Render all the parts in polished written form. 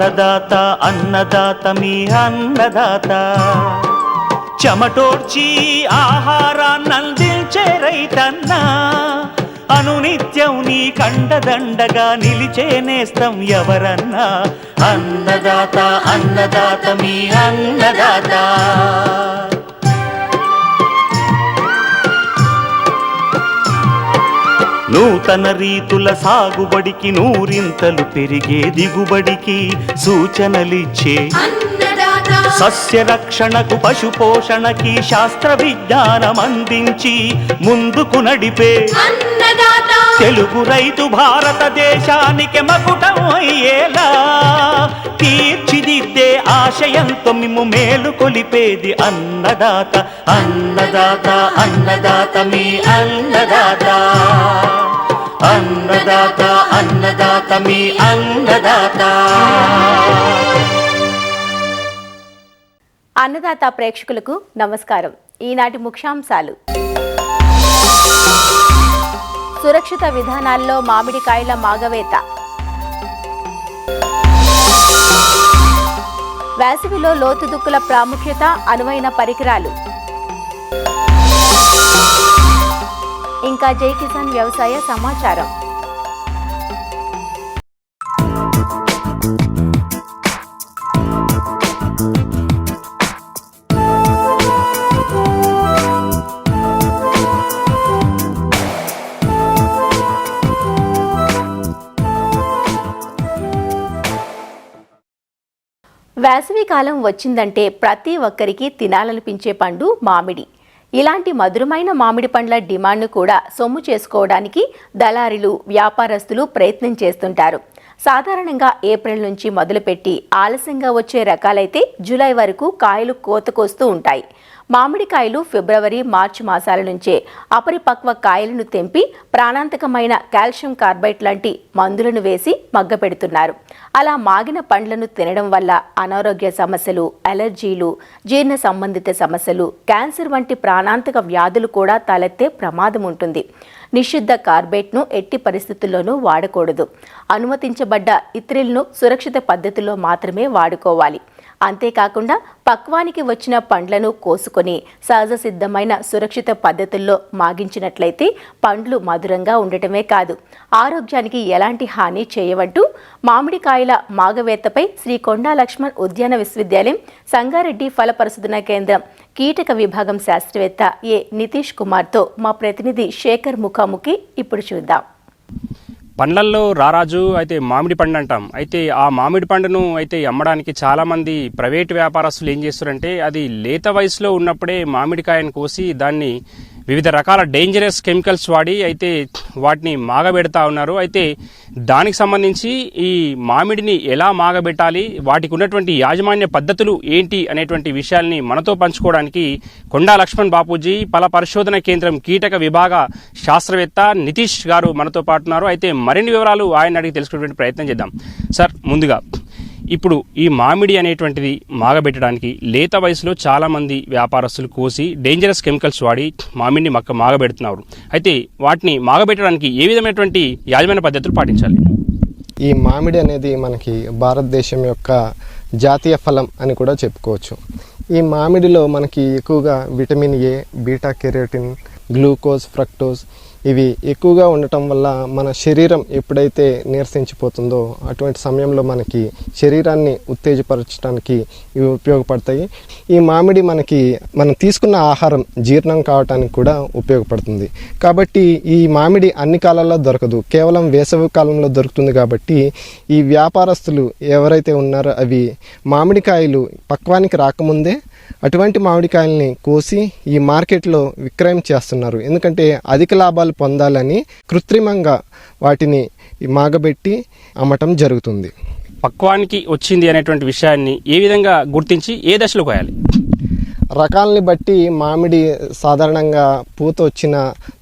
అన్నదాత అన్నదాత మీ అన్నదాత చెమటోడ్చి ఆహారాన్నందించే రైతన్న అనునిత్యం నీ కండదండగా నిలిచే నేస్తం ఎవరన్నా అన్నదాత అన్నదాత మీ అన్నదాత. నూతన రీతుల సాగుబడికి నూరింతలు పెరిగే దిగుబడికి సూచనలిచ్చే సస్య రక్షణకు పశు పోషణకి శాస్త్ర విజ్ఞానం అందించి ముందుకు నడిపే తెలుగు రైతు భారతదేశానికి మకుటం అయ్యేలా తీర్చిదిద్దే ఆశయంతో మిమ్ము మేలు కొలిపేది అన్నదాత అన్నదాత అన్నదాత మీ అన్నదాత అన్నదాత అన్నదాత మీ అన్నదాత. అన్నదాత ప్రేక్షకులకు నమస్కారం. ఈనాటి ముఖ్యాంశాలు: సురక్షిత విధానాల్లో మామిడికాయల మాగవేత, వేసవిలో లోతుదుక్కుల ప్రాముఖ్యత, అనువైన పరికరాలు, ఇంకా జై కిసాన్ వ్యవసాయ సమాచారం. వేసవి కాలం వచ్చిందంటే ప్రతి ఒక్కరికి తినాలనిపించే పండు మామిడి. ఇలాంటి మధురమైన మామిడి పండ్ల డిమాండ్ను కూడా సొమ్ము చేసుకోవడానికి దళారీలు, వ్యాపారస్తులు ప్రయత్నం చేస్తుంటారు. సాధారణంగా ఏప్రిల్ నుంచి మొదలుపెట్టి ఆలస్యంగా వచ్చే రకాలైతే జూలై వరకు కాయలు కోతకొస్తూ ఉంటాయి. మామిడికాయలు ఫిబ్రవరి, మార్చి మాసాల నుంచే అపరిపక్వ కాయలను తెంపి ప్రాణాంతకమైన కాల్షియం కార్బైడ్ లాంటి మందులను వేసి మగ్గపెడుతున్నారు. అలా మాగిన పండ్లను తినడం వల్ల అనారోగ్య సమస్యలు, అలర్జీలు, జీర్ణ సంబంధిత సమస్యలు, క్యాన్సర్ వంటి ప్రాణాంతక వ్యాధులు కూడా తలెత్తే ప్రమాదం ఉంటుంది. నిషిద్ధ కార్బైడ్ను ఎట్టి పరిస్థితుల్లోనూ వాడకూడదు. అనుమతించబడ్డ ఇత్రిల్ను సురక్షిత పద్ధతిలో మాత్రమే వాడుకోవాలి. అంతేకాకుండా పక్వానికి వచ్చిన పండ్లను కోసుకొని సహజ సిద్ధమైన సురక్షిత పద్ధతుల్లో మాగించినట్లయితే పండ్లు మధురంగా ఉండటమే కాదు, ఆరోగ్యానికి ఎలాంటి హాని చేయవంటూ మామిడికాయల మాగవేత్తపై శ్రీ కొండా లక్ష్మణ్ ఉద్యాన విశ్వవిద్యాలయం సంగారెడ్డి ఫల పరిశోధన కేంద్రం కీటక విభాగం శాస్త్రవేత్త ఏ నితీష్ కుమార్తో మా ప్రతినిధి శేఖర్ ముఖాముఖి ఇప్పుడు చూద్దాం. పండ్లల్లో రారాజు అయితే మామిడి పండు అంటాం. అయితే ఆ మామిడి పండును అయితే అమ్మడానికి చాలామంది ప్రైవేటు వ్యాపారస్తులు ఏం చేస్తారంటే అది లేత వయసులో ఉన్నప్పుడే మామిడికాయను కోసి దాన్ని వివిధ రకాల డేంజరస్ కెమికల్స్ వాడి అయితే వాటిని మాగబెడతా ఉన్నారు. అయితే దానికి సంబంధించి ఈ మామిడిని ఎలా మాగబెట్టాలి, వాటికి ఉన్నటువంటి యాజమాన్య పద్ధతులు ఏంటి అనేటువంటి విషయాల్ని మనతో పంచుకోవడానికి కొండా లక్ష్మణ్ బాపూజీ ఫల పరిశోధన కేంద్రం కీటక విభాగ శాస్త్రవేత్త నితీష్ గారు మనతో పాటు ఉన్నారు. అయితే మరిన్ని వివరాలు ఆయన అడిగి తెలుసుకునే ప్రయత్నం చేద్దాం. సార్, ముందుగా ఇప్పుడు ఈ మామిడి అనేటువంటిది మాగబెట్టడానికి లేత వయసులో చాలామంది వ్యాపారస్తులు కోసి డేంజరస్ కెమికల్స్ వాడి మామిడిని మాగబెడుతున్నారు. అయితే వాటిని మాగబెట్టడానికి ఏ విధమైనటువంటి యాజమాన్య పద్ధతులు పాటించాలి? ఈ మామిడి అనేది మనకి భారతదేశం యొక్క జాతీయ ఫలం అని కూడా చెప్పుకోవచ్చు. ఈ మామిడిలో మనకి ఎక్కువగా vitamin A, beta carotene, glucose, fructose ఇవి ఎక్కువగా ఉండటం వల్ల మన శరీరం ఎప్పుడైతే నీరసించిపోతుందో అటువంటి సమయంలో మనకి శరీరాన్ని ఉత్తేజపరచడానికి ఇవి ఉపయోగపడతాయి. ఈ మామిడి మనం తీసుకున్న ఆహారం జీర్ణం కావడానికి కూడా ఉపయోగపడుతుంది. కాబట్టి ఈ మామిడి అన్ని కాలాల్లో దొరకదు, కేవలం వేసవి కాలంలో దొరుకుతుంది. కాబట్టి ఈ వ్యాపారస్తులు ఎవరైతే ఉన్నారో అవి మామిడికాయలు పక్వానికి రాకముందే అటువంటి మామిడికాయల్ని కోసి ఈ మార్కెట్లో విక్రయం చేస్తున్నారు. ఎందుకంటే అధిక లాభాలు పొందాలని కృత్రిమంగా వాటిని మాగబెట్టి అమ్మటం జరుగుతుంది. పక్వానికి వచ్చింది అనేటువంటి విషయాన్ని ఏ విధంగా గుర్తించి ఏ దశలో కోయాలి? రకాలని బట్టి మామిడి సాధారణంగా పూత వచ్చిన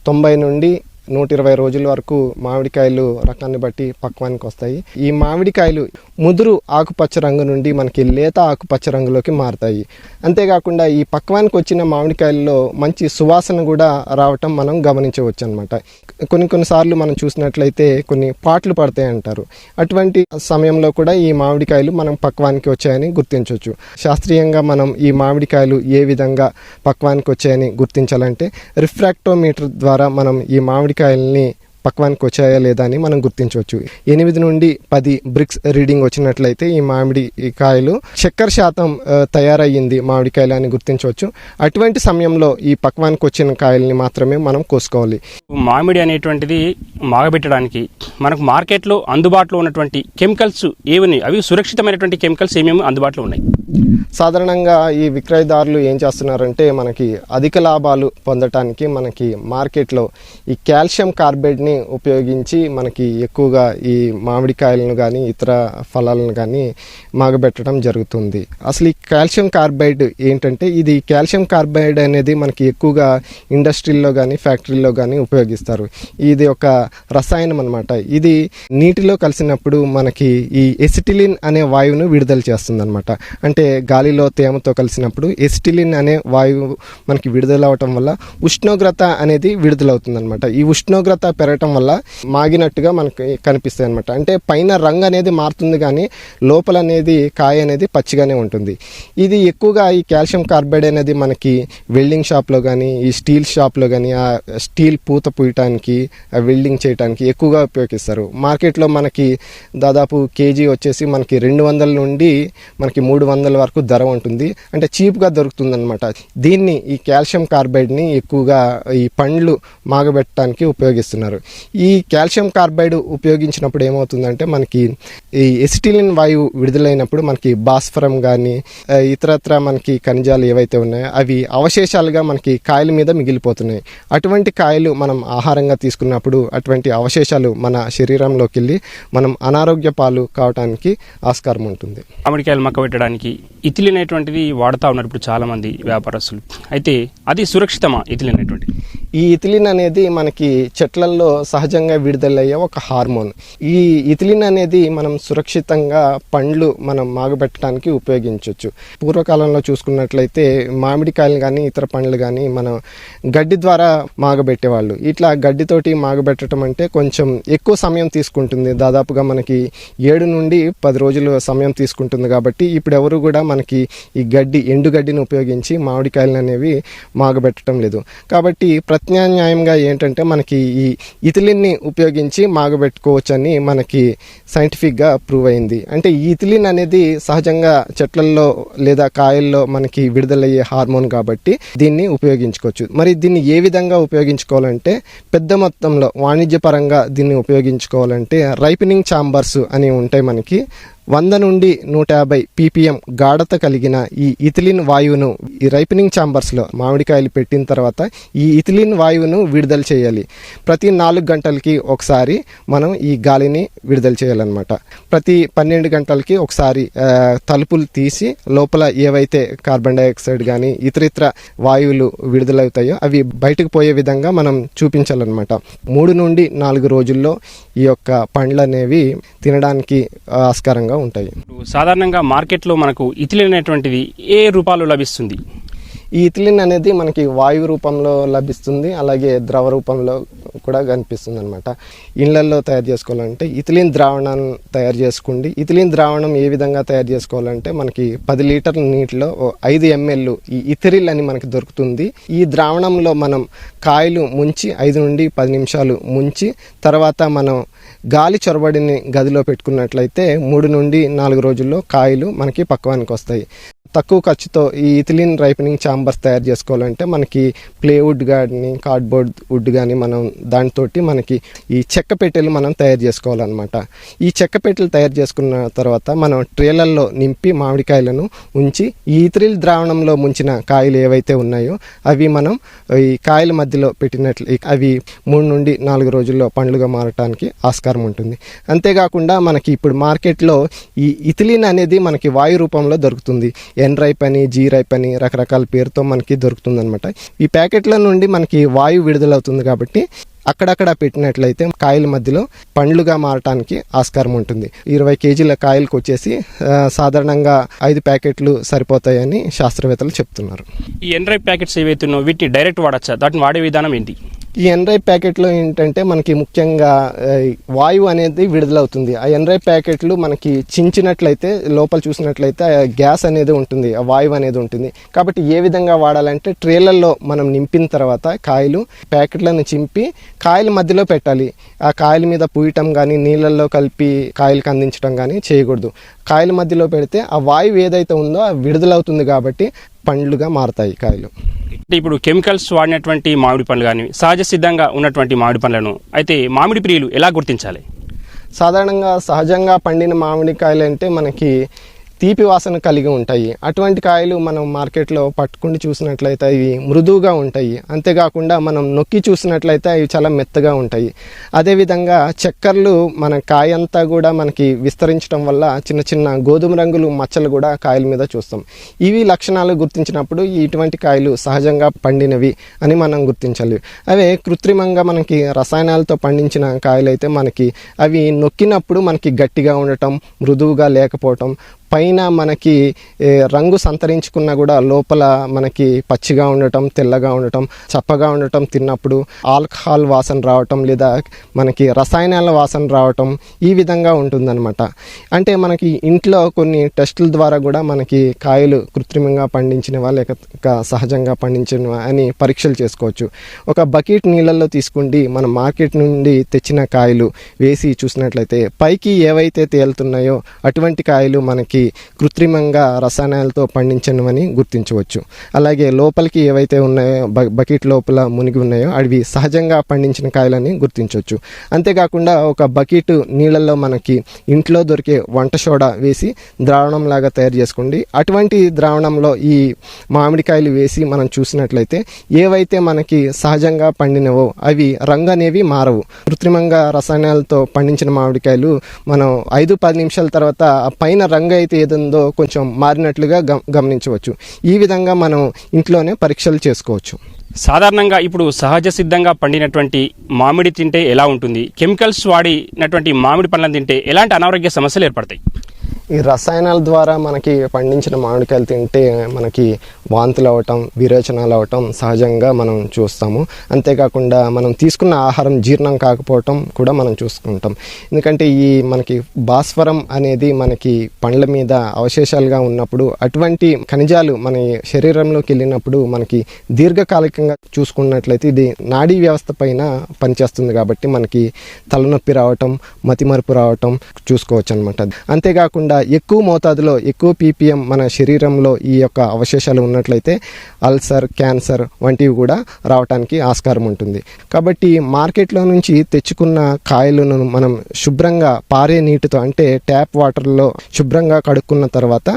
90 నుండి 120 రోజుల వరకు మామిడికాయలు రకాన్ని బట్టి పక్వానికి వస్తాయి. ఈ మామిడికాయలు ముదురు ఆకుపచ్చ రంగు నుండి మనకి లేత ఆకుపచ్చ రంగులోకి మారుతాయి. అంతేకాకుండా ఈ పక్వానికి వచ్చిన మామిడికాయల్లో మంచి సువాసన కూడా రావటం మనం గమనించవచ్చు అనమాట. కొన్నిసార్లు మనం చూసినట్లయితే కొన్ని పాట్లు పడతాయి అంటారు. అటువంటి సమయంలో కూడా ఈ మామిడికాయలు మనం పక్వానికి వచ్చాయని గుర్తించవచ్చు. శాస్త్రీయంగా మనం ఈ మామిడికాయలు ఏ విధంగా పక్వానికి వచ్చాయని గుర్తించాలంటే రిఫ్రాక్టోమీటర్ ద్వారా మనం ఈ మామిడికాయల్ని పక్వానికి వచ్చాయా లేదా అని మనం గుర్తించవచ్చు. 8 నుండి 10 బ్రిక్స్ రీడింగ్ వచ్చినట్లయితే ఈ మామిడి కాయలు చక్కెర శాతం తయారయ్యింది మామిడికాయలు అని గుర్తించవచ్చు. అటువంటి సమయంలో ఈ పక్వానికి వచ్చిన కాయల్ని మాత్రమే మనం కోసుకోవాలి. మామిడి అనేటువంటిది మాగబెట్టడానికి మనకు మార్కెట్లో అందుబాటులో ఉన్నటువంటి కెమికల్స్ ఏమని, అవి సురక్షితమైనటువంటి కెమికల్స్ ఏమేమి అందుబాటులో ఉన్నాయి? సాధారణంగా ఈ విక్రయదారులు ఏం చేస్తున్నారంటే మనకి అధిక లాభాలు పొందటానికి మనకి మార్కెట్లో ఈ కాల్షియం కార్బైడ్ని ఉపయోగించి మనకి ఎక్కువగా ఈ మామిడికాయలను కానీ ఇతర ఫలాలను కానీ మాగబెట్టడం జరుగుతుంది. అసలు ఈ కాల్షియం కార్బైడ్ ఏంటంటే ఇది కాల్షియం కార్బైడ్ అనేది మనకి ఎక్కువగా ఇండస్ట్రీల్లో కానీ ఫ్యాక్టరీల్లో కానీ ఉపయోగిస్తారు. ఇది ఒక రసాయనం అనమాట. ఇది నీటిలో కలిసినప్పుడు మనకి ఈ ఎసిటిలిన్ అనే వాయువును విడుదల చేస్తుంది అనమాట. అంటే గాలిలో తేమతో కలిసినప్పుడు ఎసిటిలిన్ అనే వాయువు మనకి విడుదల అవటం వల్ల ఉష్ణోగ్రత అనేది విడుదలవుతుంది అనమాట. ఈ ఉష్ణోగ్రత పెరగటం వల్ల మాగినట్టుగా మనకి కనిపిస్తాయి అనమాట. అంటే పైన రంగు అనేది మారుతుంది కానీ లోపల అనేది కాయ అనేది పచ్చిగానే ఉంటుంది. ఇది ఎక్కువగా ఈ కాల్షియం కార్బైడ్ అనేది మనకి వెల్డింగ్ షాప్లో కానీ ఈ స్టీల్ షాప్లో కానీ ఆ స్టీల్ పూత పూయటానికి వెల్డింగ్ చేయడానికి ఎక్కువగా ఉపయోగిస్తారు. మార్కెట్లో మనకి దాదాపు కేజీ వచ్చేసి మనకి 200 నుండి మనకి 300 వరకు ధర ఉంటుంది. అంటే చీప్గా దొరుకుతుంది అనమాట. దీన్ని ఈ కాల్షియం కార్బైడ్ని ఎక్కువగా ఈ పండ్లు మాగబెట్టడానికి ఉపయోగిస్తున్నారు. ఈ కాల్షియం కార్బైడ్ ఉపయోగించినప్పుడు ఏమవుతుందంటే మనకి ఈ ఎసిటిలిన్ వాయువు విడుదలైనప్పుడు మనకి భాస్వరం కానీ ఇతరత్ర మనకి ఖనిజాలు ఏవైతే ఉన్నాయో అవి అవశేషాలుగా మనకి కాయల మీద మిగిలిపోతున్నాయి. అటువంటి కాయలు మనం ఆహారంగా తీసుకున్నప్పుడు అటువంటి అవశేషాలు మన శరీరంలోకి వెళ్ళి మనం అనారోగ్య పాలు కావడానికి ఆస్కారం ఉంటుంది. మామిడికాయలు మక్కబెట్టడానికి ఇథిలిన్ అనేటువంటిది వాడుతూ ఉన్నారు ఇప్పుడు చాలామంది వ్యాపారస్తులు. అయితే అది సురక్షితమా ఇథిలిన్ అనేటువంటిది? ఈ ఇథిలిన్ అనేది మనకి చెట్లల్లో సహజంగా విడుదలయ్యే ఒక హార్మోన్. ఈ ఇథిలిన్ అనేది మనం సురక్షితంగా పండ్లు మనం మాగబెట్టడానికి ఉపయోగించవచ్చు. పూర్వకాలంలో చూసుకున్నట్లయితే మామిడికాయలు కానీ ఇతర పండ్లు కానీ మనం గడ్డి ద్వారా మాగబెట్టేవాళ్ళు. ఇట్లా గడ్డితోటి మాగబెట్టడం అంటే కొంచెం ఎక్కువ సమయం తీసుకుంటుంది. దాదాపుగా మనకి 7 నుండి 10 రోజులు సమయం తీసుకుంటుంది. కాబట్టి ఇప్పుడు ఎవరు కూడా మనకి ఈ ఎండుగడ్డిని ఉపయోగించి మామిడికాయలు అనేవి మాగబెట్టడం లేదు. కాబట్టి ప్రత్యామ్నాయంగా ఏంటంటే మనకి ఈ ఇథిలిన్ని ఉపయోగించి మాగబెట్టుకోవచ్చని మనకి సైంటిఫిక్గా ప్రూవ్ అయింది. అంటే ఈ ఇథిలిన్ అనేది సహజంగా చెట్లల్లో లేదా కాయల్లో మనకి విడుదలయ్యే హార్మోన్ కాబట్టి దీన్ని ఉపయోగించుకోవచ్చు. మరి దీన్ని ఏ విధంగా ఉపయోగించుకోవాలంటే పెద్ద మొత్తంలో వాణిజ్యపరంగా దీన్ని ఉపయోగించుకోవాలంటే రైపెనింగ్ ఛాంబర్స్ అని ఉంటాయి మనకి. 100 నుండి 150 ppm గాఢత కలిగిన ఈ ఇథిలిన్ వాయువును ఈ రైపెనింగ్ ఛాంబర్స్లో మామిడికాయలు పెట్టిన తర్వాత ఈ ఇథిలిన్ వాయువును విడుదల చేయాలి. ప్రతి 4 గంటలకి ఒకసారి మనం ఈ గాలిని విడుదల చేయాలన్నమాట. ప్రతి 12 గంటలకి ఒకసారి తలుపులు తీసి లోపల ఏవైతే కార్బన్ డైఆక్సైడ్ కానీ ఇతరితర వాయువులు విడుదలవుతాయో అవి బయటకు పోయే విధంగా మనం చూపించాలన్నమాట. 3 నుండి 4 రోజుల్లో ఈ యొక్క పండ్లు అనేవి తినడానికి ఆస్కారంగా ఉంటాయి. సాధారణంగా మార్కెట్లో మనకు ఇథిలిన్ అనేటువంటిది ఏ రూపాల్లో లభిస్తుంది? ఈ ఇథిలిన్ అనేది మనకి వాయు రూపంలో లభిస్తుంది, అలాగే ద్రవ రూపంలో కూడా కనిపిస్తుంది అనమాట. ఇళ్లల్లో తయారు చేసుకోవాలంటే ఇథిలిన్ ద్రావణాన్ని తయారు చేసుకోండి. ఇథిలిన్ ద్రావణం ఏ విధంగా తయారు చేసుకోవాలంటే మనకి 10 లీటర్ల నీటిలో 5 ml ఈ ఇథిరిల్ అని మనకి దొరుకుతుంది. ఈ ద్రావణంలో మనం కాయలు ముంచి 5 నుండి 10 నిమిషాలు ముంచి తర్వాత మనం గాలి చొరబడిని గదిలో పెట్టుకున్నట్లయితే 3 నుండి 4 రోజుల్లో కాయలు మనకి పక్వానికి వస్తాయి. తక్కువ ఖర్చుతో ఈ ఇథిలిన్ రైపెనింగ్ ఛాంబర్స్ తయారు చేసుకోవాలంటే మనకి ప్లేవుడ్ కానీ కార్డ్బోర్డ్ వుడ్ కానీ మనం దానితోటి మనకి ఈ చెక్క పెట్టెలు మనం తయారు చేసుకోవాలన్నమాట. ఈ చెక్క పెట్టెలు తయారు చేసుకున్న తర్వాత మనం ట్రేలల్లో నింపి మామిడికాయలను ఉంచి ఈ ఇథిలిన్ ద్రావణంలో ముంచిన కాయలు ఏవైతే ఉన్నాయో అవి మనం ఈ కాయల మధ్యలో పెట్టినట్లు అవి 3 నుండి 4 రోజుల్లో పండ్లుగా మారటానికి ఆస్కారం ఉంటుంది. అంతేకాకుండా మనకి ఇప్పుడు మార్కెట్లో ఈ ఇథిలిన్ అనేది మనకి వాయు రూపంలో దొరుకుతుంది. ఎన్-రైప్ అని, జీ-రైప్ అని రకరకాల పేరుతో మనకి దొరుకుతుంది అనమాట. ఈ ప్యాకెట్ల నుండి మనకి వాయువు విడుదలవుతుంది కాబట్టి అక్కడక్కడ పెట్టినట్లయితే కాయల మధ్యలో పండ్లుగా మారటానికి ఆస్కారం ఉంటుంది. 20 కేజీల కాయలకు వచ్చేసి సాధారణంగా 5 ప్యాకెట్లు సరిపోతాయని శాస్త్రవేత్తలు చెప్తున్నారు. ఈ ఎన్రైప్ ప్యాకెట్స్ ఏవైతున్నాయో వీటిని డైరెక్ట్ వాడచ్చా? వాటిని వాడే విధానం ఏంటి? ఈ ఎన్రైప్ ప్యాకెట్లో ఏంటంటే మనకి ముఖ్యంగా వాయువు అనేది విడుదలవుతుంది. ఆ ఎన్రైప్ ప్యాకెట్లు మనకి చించినట్లయితే లోపల చూసినట్లయితే గ్యాస్ అనేది ఉంటుంది, ఆ వాయువు అనేది ఉంటుంది. కాబట్టి ఏ విధంగా వాడాలంటే ట్రేలల్లో మనం నింపిన తర్వాత కాయలు ప్యాకెట్లను చింపి కాయల మధ్యలో పెట్టాలి. ఆ కాయల మీద పూయటం కానీ నీళ్ళల్లో కలిపి కాయలకు అందించడం కానీ చేయకూడదు. కాయల మధ్యలో పెడితే ఆ వాయువు ఏదైతే ఉందో అది విడుదలవుతుంది కాబట్టి పండ్లుగా మారతాయి కాయలు. ఇప్పుడు కెమికల్స్ వాడినటువంటి మామిడి పండ్లు కానీ సహజ సిద్ధంగా ఉన్నటువంటి మామిడి పండ్లను అయితే మామిడి ప్రియులు ఎలా గుర్తించాలి? సాధారణంగా సహజంగా పండిన మామిడికాయలు అంటే మనకి తీపి వాసన కలిగి ఉంటాయి. అటువంటి కాయలు మనం మార్కెట్లో పట్టుకుని చూసినట్లయితే అవి మృదువుగా ఉంటాయి. అంతేకాకుండా మనం నొక్కి చూసినట్లయితే అవి చాలా మెత్తగా ఉంటాయి. అదేవిధంగా చక్కెరలు మన కాయ అంతా కూడా మనకి విస్తరించడం వల్ల చిన్న చిన్న గోధుమ రంగులు మచ్చలు కూడా కాయల మీద చూస్తాం. ఇవి లక్షణాలు గుర్తించినప్పుడు ఇటువంటి కాయలు సహజంగా పండినవి అని మనం గుర్తించాలి. అవే కృత్రిమంగా మనకి రసాయనాలతో పండించిన కాయలు అయితే మనకి అవి నొక్కినప్పుడు మనకి గట్టిగా ఉండటం, మృదువుగా లేకపోవటం, పైన మనకి రంగు సంతరించుకున్నా కూడా లోపల మనకి పచ్చిగా ఉండటం, తెల్లగా ఉండటం, చప్పగా ఉండటం, తిన్నప్పుడు ఆల్కహాల్ వాసన రావటం లేదా మనకి రసాయనాల వాసన రావటం ఈ విధంగా ఉంటుందన్నమాట. అంటే మనకి ఇంట్లో కొన్ని టెస్టుల ద్వారా కూడా మనకి కాయలు కృత్రిమంగా పండించినవా లేక సహజంగా పండించినవా అని పరీక్షలు చేసుకోవచ్చు. ఒక బకెట్ నీళ్ళల్లో తీసుకుండి మనం మార్కెట్ నుండి తెచ్చిన కాయలు వేసి చూసినట్లయితే పైకి ఏవైతే తేలుతున్నాయో అటువంటి కాయలు మనకి కృత్రిమంగా రసాయనాలతో పండించినవని గుర్తించవచ్చు. అలాగే లోపలికి ఏవైతే ఉన్నాయో బకెట్ లోపల మునిగి ఉన్నాయో అవి సహజంగా పండించిన కాయలని గుర్తించవచ్చు. అంతేకాకుండా ఒక బకెట్ నీళ్ళల్లో మనకి ఇంట్లో దొరికే వంట సోడా వేసి ద్రావణం లాగా తయారు చేసుకోండి. అటువంటి ద్రావణంలో ఈ మామిడికాయలు వేసి మనం చూసినట్లయితే ఏవైతే మనకి సహజంగా పండినవో అవి రంగు అనేవి మారవు. కృత్రిమంగా రసాయనాలతో పండించిన మామిడికాయలు మనం 5-10 నిమిషాల తర్వాత ఆ పైన రంగు అయితే ఏదుందో కొంచెం మారినట్లుగా గమనించవచ్చు. ఈ విధంగా మనం ఇంట్లోనే పరీక్షలు చేసుకోవచ్చు. సాధారణంగా ఇప్పుడు సహజ సిద్ధంగా పండినటువంటి మామిడి తింటే ఎలా ఉంటుంది? కెమికల్స్ వాడినటువంటి మామిడి పండ్లను తింటే ఎలాంటి అనారోగ్య సమస్యలు ఏర్పడతాయి? ఈ రసాయనాల ద్వారా మనకి పండించిన మామిడికాయలు తింటే మనకి వాంతులు అవ్వటం, విరేచనాలు అవ్వటం సహజంగా మనం చూస్తాము. అంతేకాకుండా మనం తీసుకున్న ఆహారం జీర్ణం కాకపోవటం కూడా మనం చూసుకుంటాం. ఎందుకంటే ఈ మనకి భాస్వరం అనేది మనకి పండ్ల మీద అవశేషాలుగా ఉన్నప్పుడు అటువంటి ఖనిజాలు మన శరీరంలోకి వెళ్ళినప్పుడు మనకి దీర్ఘకాలికంగా చూసుకున్నట్లయితే ఇది నాడీ వ్యవస్థ పైన పనిచేస్తుంది. కాబట్టి మనకి తలనొప్పి రావటం, మతిమరుపు రావటం చూసుకోవచ్చు అనమాట. అంతేకాకుండా ఎక్కువ మోతాదులో ఎక్కువ పీపీఎం మన శరీరంలో ఈ యొక్క అవశేషాలు ఉన్నట్లయితే అల్సర్, క్యాన్సర్ వంటివి కూడా రావడానికి ఆస్కారం ఉంటుంది. కాబట్టి మార్కెట్లో నుంచి తెచ్చుకున్న కాయలను మనం శుభ్రంగా పారే నీటితో అంటే ట్యాప్ వాటర్లో శుభ్రంగా కడుక్కున్న తర్వాత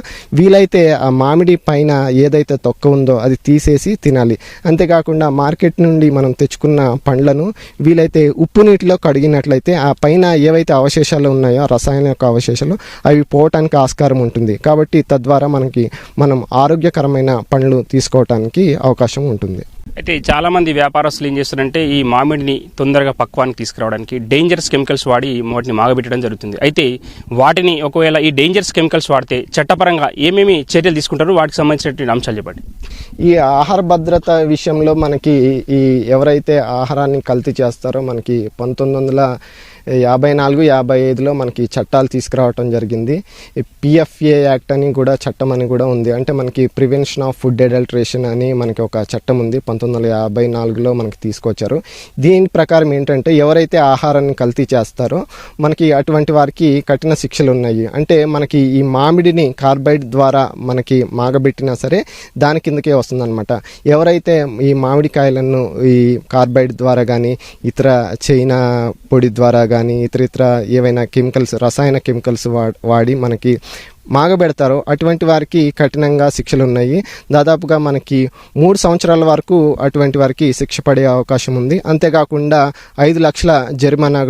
వీలైతే ఆ మామిడి పైన ఏదైతే తొక్క ఉందో అది తీసేసి తినాలి. అంతేకాకుండా మార్కెట్ నుండి మనం తెచ్చుకున్న పండ్లను వీలైతే ఉప్పు నీటిలో కడిగినట్లయితే ఆ పైన ఏవైతే అవశేషాలు ఉన్నాయో రసాయన యొక్క అవశేషాలు అవి పోవటానికి ఆస్కారం ఉంటుంది. కాబట్టి తద్వారా మనం ఆరోగ్యకరమైన పండ్లు తీసుకోవటానికి అవకాశం ఉంటుంది. అయితే చాలా మంది వ్యాపారస్తులు ఏం చేస్తారంటే ఈ మామిడిని తొందరగా పక్వానికి తీసుకురావడానికి డేంజరస్ కెమికల్స్ వాడి వాటిని మాగబెట్టడం జరుగుతుంది. అయితే వాటిని ఒకవేళ ఈ డేంజరస్ కెమికల్స్ వాడితే చట్టపరంగా ఏమేమి చర్యలు తీసుకుంటారు? వాటికి సంబంధించినటువంటి అంశాలు చెప్పండి. ఈ ఆహార భద్రత విషయంలో మనకి ఈ ఎవరైతే ఆహారాన్ని కల్తీ చేస్తారో మనకి 1954-55లో మనకి చట్టాలు తీసుకురావటం జరిగింది. PFA యాక్ట్ అని కూడా చట్టం అని కూడా ఉంది. అంటే మనకి ప్రివెన్షన్ ఆఫ్ ఫుడ్ అడల్టరేషన్ అని మనకి ఒక చట్టం ఉంది. 1954లో మనకి తీసుకొచ్చారు. దీని ప్రకారం ఏంటంటే ఎవరైతే ఆహారాన్ని కల్తీ చేస్తారో మనకి అటువంటి వారికి కఠిన శిక్షలు ఉన్నాయి. అంటే మనకి ఈ మామిడిని కార్బైడ్ ద్వారా మనకి మాగబెట్టినా సరే దాని కిందకే వస్తుందన్నమాట. ఎవరైతే ఈ మామిడికాయలను ఈ కార్బైడ్ ద్వారా కానీ ఇతర చైనా పొడి ద్వారా కానీ ఇతర ఏవైనా కెమికల్స్ రసాయన కెమికల్స్ వాడి మనకి మాగబెడతారో అటువంటి వారికి కఠినంగా శిక్షలు ఉన్నాయి. దాదాపుగా మనకి 3 సంవత్సరాల వరకు అటువంటి వారికి శిక్ష పడే అవకాశం ఉంది. అంతేకాకుండా 5 లక్షల జరిమానా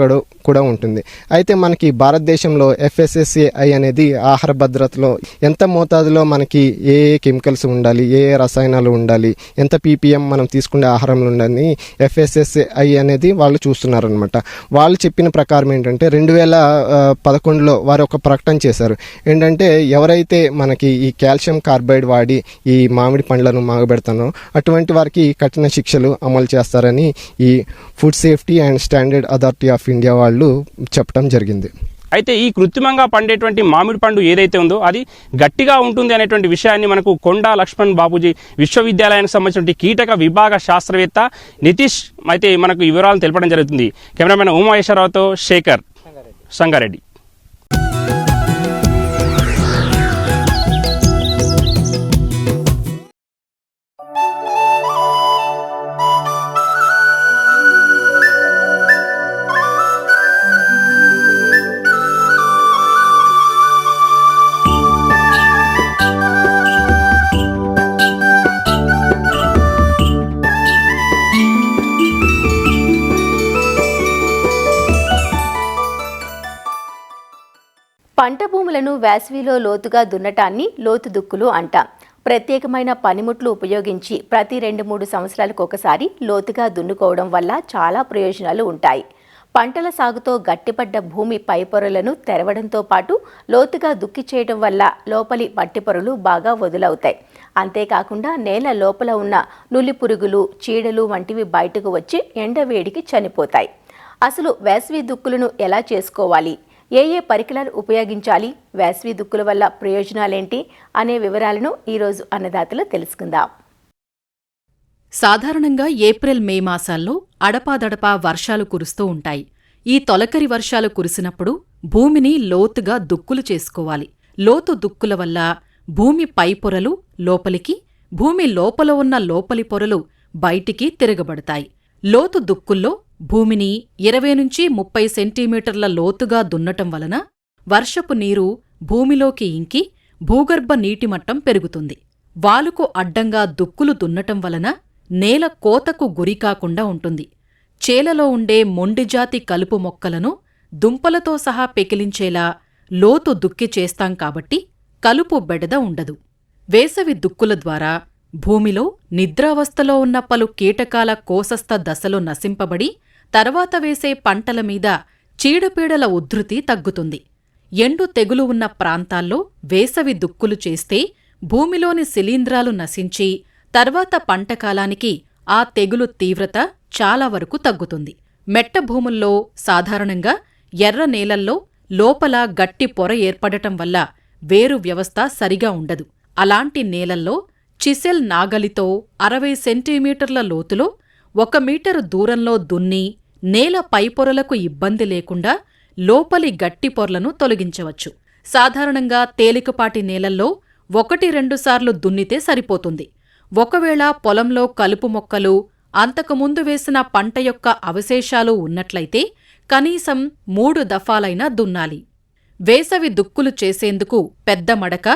కూడా ఉంటుంది. అయితే మనకి భారతదేశంలో FSSAI అనేది ఆహార భద్రతలో ఎంత మోతాదులో మనకి ఏ కెమికల్స్ ఉండాలి, ఏ రసాయనాలు ఉండాలి, ఎంత ppm మనం తీసుకునే ఆహారంలో ఉండాలని FSSAI అనేది వాళ్ళు చూస్తున్నారనమాట. వాళ్ళు చెప్పిన ప్రకారం ఏంటంటే 2011లో వారు ఒక ప్రకటన చేశారు. ఏంటంటే ఎవరైతే మనకి ఈ కాల్షియం కార్బైడ్ వాడి ఈ మామిడి పండ్లను మాగబెడతానో అటువంటి వారికి కఠిన శిక్షలు అమలు చేస్తారని ఈ food safety and standard authority of India వాళ్ళు చెప్పడం జరిగింది. అయితే ఈ కృత్రిమంగా పండేటువంటి మామిడి పండు ఏదైతే ఉందో అది గట్టిగా ఉంటుంది అనేటువంటి విషయాన్ని మనకు కొండా లక్ష్మణ్ బాపూజీ విశ్వవిద్యాలయానికి సంబంధించిన కీటక విభాగ శాస్త్రవేత్త నితీష్ అయితే మనకు వివరాలను తెలపడం జరుగుతుంది. కెమెరామెన్ ఉమాయేశ్వరరావుతో శేఖర్, సంగారెడ్డి. పంట భూములను వేసవిలో లోతుగా దున్నటాన్ని లోతు దుక్కులు అంటాం. ప్రత్యేకమైన పనిముట్లు ఉపయోగించి ప్రతి 2-3 సంవత్సరాలకు ఒకసారి లోతుగా దున్నుకోవడం వల్ల చాలా ప్రయోజనాలు ఉంటాయి. పంటల సాగుతో గట్టిపడ్డ భూమి పైపొరలను తెరవడంతో పాటు లోతుగా దుక్కి చేయడం వల్ల లోపలి మట్టి పొరలు బాగా వదులవుతాయి. అంతేకాకుండా నేల లోపల ఉన్న నులి పురుగులు, చీడలు వంటివి బయటకు వచ్చి ఎండవేడికి చనిపోతాయి. అసలు వేసవి దుక్కులను ఎలా చేసుకోవాలి, ఏ పరికరాలు ఉపయోగించాలి, వేసవి దుక్కుల వల్ల ప్రయోజనాలేంటి అనే వివరాలను ఈరోజు అన్నదాతలో తెలుసుకుందాం. సాధారణంగా ఏప్రిల్-మే మాసాల్లో అడపాదడపా వర్షాలు కురుస్తూ ఉంటాయి. ఈ తొలకరి వర్షాలు కురిసినప్పుడు భూమిని లోతుగా దుక్కులు చేసుకోవాలి. లోతు దుక్కుల వల్ల భూమి పై పొరలు లోపలికి, భూమి లోపల ఉన్న లోపలి పొరలు బయటికి తిరగబడతాయి. లోతు దుక్కుల్లో భూమిని 20-30 సెంటీమీటర్ల లోతుగా దున్నటం వలన వర్షపు నీరు భూమిలోకి ఇంకి భూగర్భ నీటిమట్టం పెరుగుతుంది. వాలుకు అడ్డంగా దుక్కులు దున్నటం వలన నేల కోతకు గురికాకుండా ఉంటుంది. చేలలో ఉండే మొండిజాతి కలుపు మొక్కలను దుంపలతో సహా పెకిలించేలా లోతు దుక్కి చేస్తాం కాబట్టి కలుపు బెడద ఉండదు. వేసవి దుక్కుల ద్వారా భూమిలో నిద్రావస్థలో ఉన్న పలు కీటకాల కోసస్థ దశలు నశింపబడి తర్వాత వేసే పంటల మీద చీడపీడల ఉధృతి తగ్గుతుంది. ఎండు తెగులు ఉన్న ప్రాంతాల్లో వేసవి దుక్కులు చేస్తే భూమిలోని శిలీంధ్రాలు నశించి తర్వాత పంటకాలానికి ఆ తెగులు తీవ్రత చాలా వరకు తగ్గుతుంది. మెట్ట భూముల్లో సాధారణంగా ఎర్ర నేలల్లో లోపల గట్టి పొర ఏర్పడటం వల్ల వేరు వ్యవస్థ సరిగా ఉండదు. అలాంటి నేలల్లో చిసెల్ నాగలితో 60 సెంటీమీటర్ల లోతులో 1 మీటరు దూరంలో దున్ని నేల పైపొరలకు ఇబ్బంది లేకుండా లోపలి గట్టి పొరలను తొలగించవచ్చు. సాధారణంగా తేలికపాటి నేలల్లో 1-2 సార్లు దున్నితే సరిపోతుంది. ఒకవేళ పొలంలో కలుపు మొక్కలు, అంతకుముందు వేసిన పంట యొక్క అవశేషాలు ఉన్నట్లయితే కనీసం 3 దఫాలైనా దున్నాలి. వేసవి దుక్కులు చేసేందుకు పెద్ద మడక,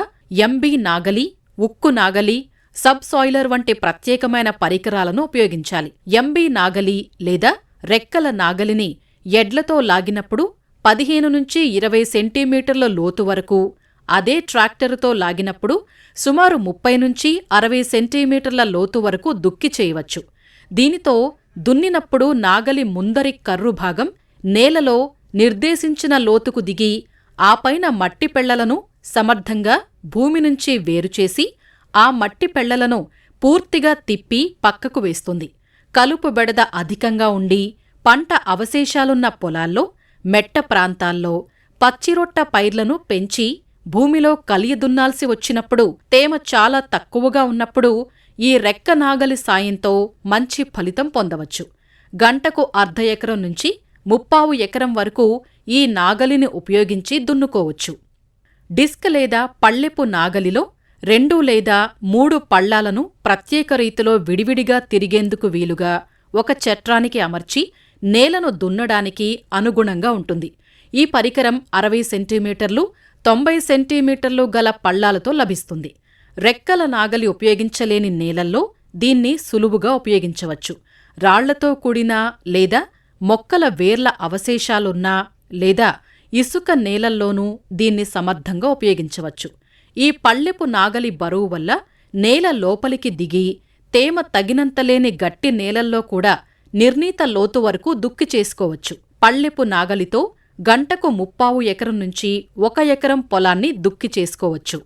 ఎంబీ నాగలి, ఉక్కు నాగలి, సబ్ సాయిలర్ వంటి ప్రత్యేకమైన పరికరాలను ఉపయోగించాలి. ఎంబీ నాగలి లేదా రెక్కల నాగలిని ఎడ్లతో లాగినప్పుడు 15-20 సెంటీమీటర్ల లోతు వరకు, అదే ట్రాక్టరుతో లాగినప్పుడు సుమారు 30-60 సెంటీమీటర్ల లోతు వరకు దుక్కి చేయవచ్చు. దీనితో దున్నినప్పుడు నాగలి ముందరి కర్రు భాగం నేలలో నిర్దేశించిన లోతుకు దిగి ఆపైన మట్టి పెళ్లలను సమర్థంగా భూమి నుంచి వేరుచేసి ఆ మట్టి పెళ్లలను పూర్తిగా తిప్పి పక్కకు వేస్తుంది. కలుపు బెడద అధికంగా ఉండి పంట అవశేషాలున్న పొలాల్లో, మెట్ట ప్రాంతాల్లో పచ్చిరొట్ట పైర్లను పెంచి భూమిలో కలియదున్నాల్సి వచ్చినప్పుడు, తేమ చాలా తక్కువగా ఉన్నప్పుడు ఈ రెక్క నాగలి సాయంతో మంచి ఫలితం పొందవచ్చు. గంటకు 1/2 ఎకరం నుంచి 3/4 ఎకరం వరకు ఈ నాగలిని ఉపయోగించి దున్నుకోవచ్చు. డిస్క్ లేదా పళ్ళెపు నాగలిలో 2 లేదా 3 పళ్ళాలను ప్రత్యేక రీతిలో విడివిడిగా తిరిగేందుకు వీలుగా ఒక చట్రానికి అమర్చి నేలను దున్నడానికి అనుగుణంగా ఉంటుంది. ఈ పరికరం 60 సెంటీమీటర్లు 90 సెంటీమీటర్లు గల పళ్లాలతో లభిస్తుంది. రెక్కల నాగలి ఉపయోగించలేని నేలల్లో దీన్ని సులువుగా ఉపయోగించవచ్చు. రాళ్లతో కూడిన లేదా మొక్కల వేర్ల అవశేషాలున్నా లేదా ఇసుక నేలల్లోనూ దీన్ని సమర్థంగా ఉపయోగించవచ్చు. ఈ పళ్ళెపు నాగలి బరువు వల్ల నేల లోపలికి దిగి తేమ తగినంత లేని గట్టి నేలల్లో కూడా నిర్ణీత లోతు వరకు దుక్కి చేసుకోవచ్చు. పళ్ళెపు నాగలితో గంటకు 3/4 ఎకరం నుంచి 1 ఎకరం పొలాన్ని దుక్కి చేసుకోవచ్చు.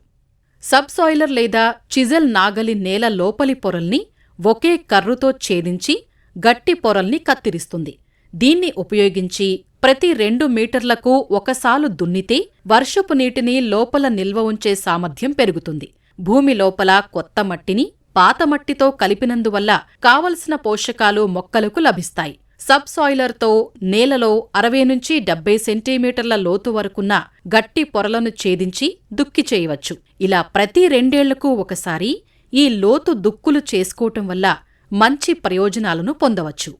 సబ్సాయిలర్ లేదా చిజెల్ నాగలి నేల లోపలి పొరల్ని ఒకే కర్రుతో ఛేదించి గట్టి పొరల్ని కత్తిరిస్తుంది. దీన్ని ఉపయోగించి ప్రతి 2 మీటర్లకు ఒకసాలు దున్నితే వర్షపు నీటిని లోపల నిల్వ ఉంచే సామర్థ్యం పెరుగుతుంది. భూమి లోపల కొత్త మట్టిని పాత మట్టితో కలిపినందువల్ల కావలసిన పోషకాలు మొక్కలకు లభిస్తాయి. సబ్సాయిలర్తో నేలలో 60 నుంచి 70 సెంటీమీటర్ల లోతు వరకున్న గట్టి పొరలను ఛేదించి దుక్కి చేయవచ్చు. ఇలా ప్రతి 2 ఏళ్లకు ఒకసారి ఈ లోతు దుక్కులు చేసుకోవటం వల్ల మంచి ప్రయోజనాలను పొందవచ్చు.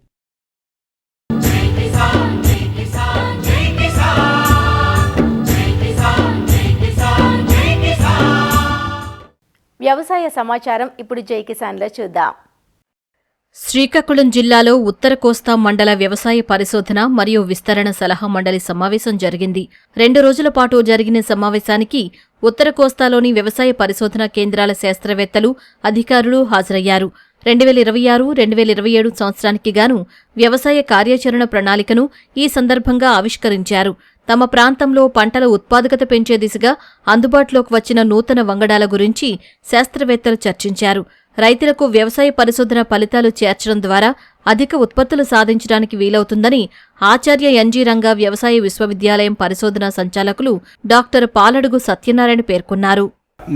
వ్యవసాయ సమాచారం ఇప్పుడు జై కిసాన్లో చూద్దాం. శ్రీకాకుళం జిల్లాలో ఉత్తర కోస్తా మండల వ్యవసాయ పరిశోధన మరియు విస్తరణ సలహా మండలి సమావేశం జరిగింది. 2 రోజుల పాటు జరిగిన సమావేశానికి ఉత్తర కోస్తాలోని వ్యవసాయ పరిశోధన కేంద్రాల శాస్త్రవేత్తలు, అధికారులు హాజరయ్యారు. 2026-2027 సంవత్సరానికి గాను వ్యవసాయ కార్యాచరణ ప్రణాళికను ఈ సందర్భంగా ఆవిష్కరించారు. తమ ప్రాంతంలో పంటల ఉత్పాదకత పెంచే దిశగా అందుబాటులోకి వచ్చిన నూతన వంగడాల గురించి శాస్త్రవేత్తలు చర్చించారు. రైతులకు వ్యవసాయ పరిశోధన ఫలితాలు చేర్చడం ద్వారా అధిక ఉత్పత్తులు సాధించడానికి వీలవుతుందని ఆచార్య ఎన్జీ రంగా వ్యవసాయ విశ్వవిద్యాలయం పరిశోధనా సంచాలకులు డాక్టర్ పాలడుగు సత్యనారాయణ పేర్కొన్నారు.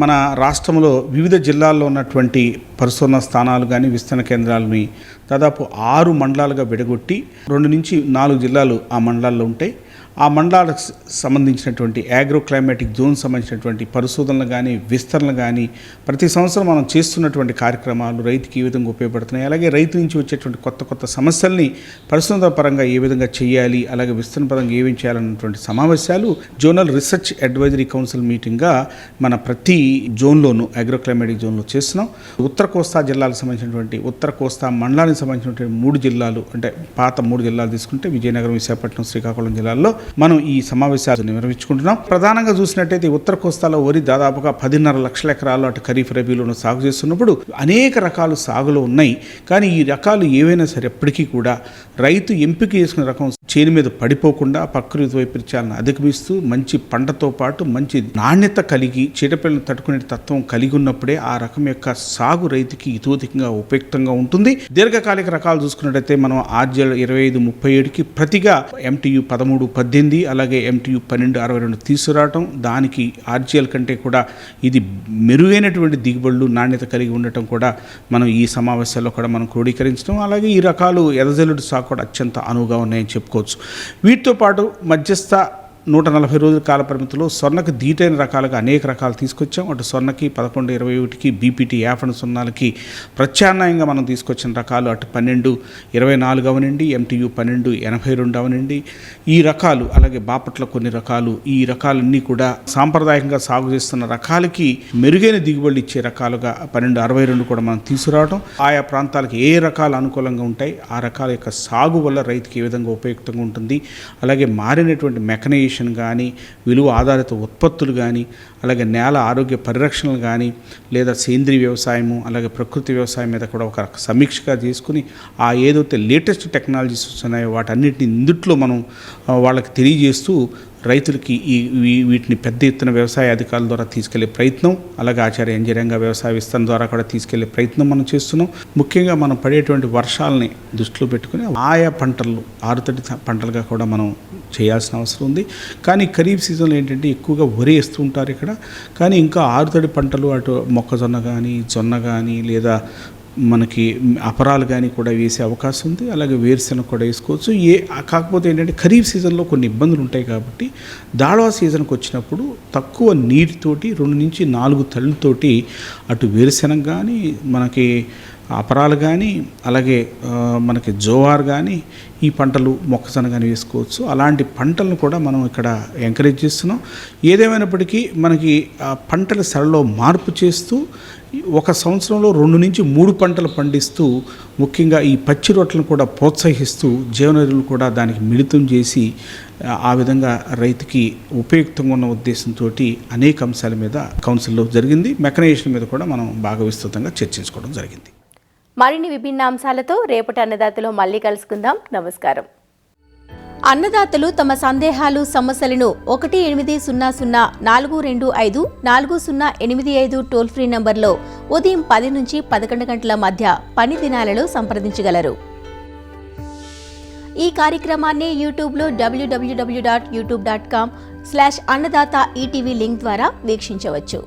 మన రాష్ట్రంలో వివిధ జిల్లాల్లో ఉన్నటువంటి పరిశోధన స్థానాలు కానీ విస్తరణ కేంద్రాలని దాదాపు 6 మండలాలుగా విడగొట్టి 2 నుంచి 4 జిల్లాలు ఆ మండలాల్లో ఉంటాయి. ఆ మండలాలకు సంబంధించినటువంటి అగ్రో క్లైమాటిక్ జోన్ సంబంధించినటువంటి పరిశోధనలు కానీ విస్తరణలు కానీ ప్రతి సంవత్సరం మనం చేస్తున్నటువంటి కార్యక్రమాలు రైతుకి ఏ విధంగా ఉపయోగపడుతున్నాయి, అలాగే రైతు నుంచి వచ్చేటువంటి కొత్త సమస్యల్ని పరిశోధన పరంగా ఏ విధంగా చేయాలి, అలాగే విస్తరణ పరంగా ఏమేం చేయాలన్నటువంటి సమావేశాలు జోనల్ రీసెర్చ్ అడ్వైజరీ కౌన్సిల్ మీటింగ్గా మన ప్రతి జోన్లోనూ అగ్రో క్లైమాటిక్ జోన్లో చేస్తున్నాం. ఉత్తర కోస్తా జిల్లాలకు సంబంధించినటువంటి ఉత్తర కోస్తా మండలానికి సంబంధించినటువంటి 3 జిల్లాలు అంటే పాత 3 జిల్లాలు తీసుకుంటే విజయనగరం, విశాఖపట్నం, శ్రీకాకుళం జిల్లాల్లో మనం ఈ సమావేశాలు నిర్వహించుకుంటున్నాం. ప్రధానంగా చూసినట్టయితే ఉత్తర కోస్తాలో వరి దాదాపుగా 10.5 లక్షల ఎకరాలు అటు ఖరీఫ్ రబీలోనూ సాగు చేస్తున్నప్పుడు అనేక రకాలు సాగులో ఉన్నాయి. కానీ ఈ రకాలు ఏవైనా సరే ఎప్పటికీ కూడా రైతు ఎంపిక చేసుకునే రకం చేను మీద పడిపోకుండా ప్రకృతి వైపరీత్యాలను అధిగమిస్తూ మంచి పంటతో పాటు మంచి నాణ్యత కలిగి చీడపీడలను తట్టుకునే తత్వం కలిగి ఉన్నప్పుడే ఆ రకం యొక్క సాగు రైతుకి ఇతోధికంగా ఉపయుక్తంగా ఉంటుంది. దీర్ఘకాలిక రకాలు చూసుకున్నట్టయితే మనం ఆర్జీఎల్ 25-37కి ప్రతిగా MTU 13-18 అలాగే MTU 12-62 తీసుకురావటం, దానికి ఆర్జీఎల్ కంటే కూడా ఇది మెరుగైనటువంటి దిగుబడులు నాణ్యత కలిగి ఉండటం కూడా మనం ఈ సమావేశాల్లో కూడా మనం క్రోడీకరించడం, అలాగే ఈ రకాలు ఎదజల్లుడు సాగు కూడా అత్యంత అనువుగా ఉన్నాయని చెప్పుకోవచ్చు. వీటితో పాటు మధ్యస్థ 140 రోజుల కాల పరిమితిలో స్వర్ణకు ధీటైన రకాలుగా అనేక రకాలు తీసుకొచ్చాం. అటు స్వర్ణకి 11-21కి BPT 50-0కి ప్రత్యామ్నాయంగా మనం తీసుకొచ్చిన రకాలు అటు 12-24 అవనండి, MTU 12-82 అవనండి, ఈ రకాలు అలాగే బాపట్ల కొన్ని రకాలు, ఈ రకాలన్నీ కూడా సాంప్రదాయంగా సాగు చేస్తున్న రకాలకి మెరుగైన దిగుబడులు ఇచ్చే రకాలుగా 12-62 కూడా మనం తీసుకురావడం, ఆయా ప్రాంతాలకు ఏ రకాలు అనుకూలంగా ఉంటాయి ఆ రకాల యొక్క సాగు వల్ల రైతుకి ఏ విధంగా ఉపయుక్తంగా ఉంటుంది, అలాగే మారినటువంటి మెకనైజేషన్ కానీ విలువ ఆధారిత ఉత్పత్తులు కానీ అలాగే నేల ఆరోగ్య పరిరక్షణలు కానీ లేదా సేంద్రీయ వ్యవసాయము అలాగే ప్రకృతి వ్యవసాయం మీద కూడా ఒక సమీక్షగా చేసుకుని ఆ ఏదైతే లేటెస్ట్ టెక్నాలజీస్ వస్తున్నాయో వాటన్నిటిని ఇందుట్లో మనం వాళ్ళకి తెలియజేస్తూ రైతులకి వీటిని పెద్ద ఎత్తున వ్యవసాయ అధికారుల ద్వారా తీసుకెళ్లే ప్రయత్నం, అలాగే ఆచార్య ఎన్జీ రంగా వ్యవసాయ విస్తరణ ద్వారా కూడా తీసుకెళ్లే ప్రయత్నం మనం చేస్తున్నాం. ముఖ్యంగా మనం పడేటువంటి వర్షాలని దృష్టిలో పెట్టుకుని ఆయా పంటలు ఆరుతడి పంటలుగా కూడా మనం చేయాల్సిన అవసరం ఉంది. కానీ ఖరీఫ్ సీజన్లో ఏంటంటే ఎక్కువగా వరి వేస్తూ ఉంటారు ఇక్కడ, కానీ ఇంకా ఆరుతడి పంటలు అటు మొక్కజొన్న కానీ జొన్న కానీ లేదా మనకి అపరాలు కానీ కూడా వేసే అవకాశం ఉంది, అలాగే వేరుశెనగ కూడా వేసుకోవచ్చు. కాకపోతే ఏంటంటే ఖరీఫ్ సీజన్లో కొన్ని ఇబ్బందులు ఉంటాయి కాబట్టి దాళవా సీజన్కి వచ్చినప్పుడు తక్కువ నీటితోటి 2 నుంచి 4 తళ్ళతోటి అటు వేరుశెనగ కానీ మనకి అపరాలు కానీ అలాగే మనకి జోవార్ కానీ ఈ పంటలు మొక్కజొన్న కానీ వేసుకోవచ్చు. అలాంటి పంటలను కూడా మనం ఇక్కడ ఎంకరేజ్ చేస్తున్నాం. ఏదేమైనప్పటికీ మనకి పంటల సరళలో మార్పు చేస్తూ ఒక సంవత్సరంలో 2 నుంచి 3 పంటలు పండిస్తూ ముఖ్యంగా ఈ పచ్చి రొట్టెలను కూడా ప్రోత్సహిస్తూ జీవన ఎరువులు కూడా దానికి మిళితం చేసి ఆ విధంగా రైతుకి ఉపయుక్తంగా ఉన్న ఉద్దేశంతో అనేక అంశాల మీద కౌన్సిల్లో జరిగింది. మెకనైజేషన్ మీద కూడా మనం బాగా విస్తృతంగా చర్చించుకోవడం జరిగింది. మరిన్ని విభిన్న అంశాలతో రేపటి అన్నదాతలో మళ్ళీ కలుసుకుందాం. నమస్కారం. అన్నదాతలు తమ సందేహాలు సమస్యలను 1-800-425-4085 టోల్ ఫ్రీ నంబర్లో ఉదయం 10 నుంచి 11 గంటల మధ్య పని దినాలలో సంప్రదించగలరు. ఈ కార్యక్రమాన్ని యూట్యూబ్లో www.youtube.com/అన్నదాత ఈటీవీ లింక్ ద్వారా వీక్షించవచ్చు.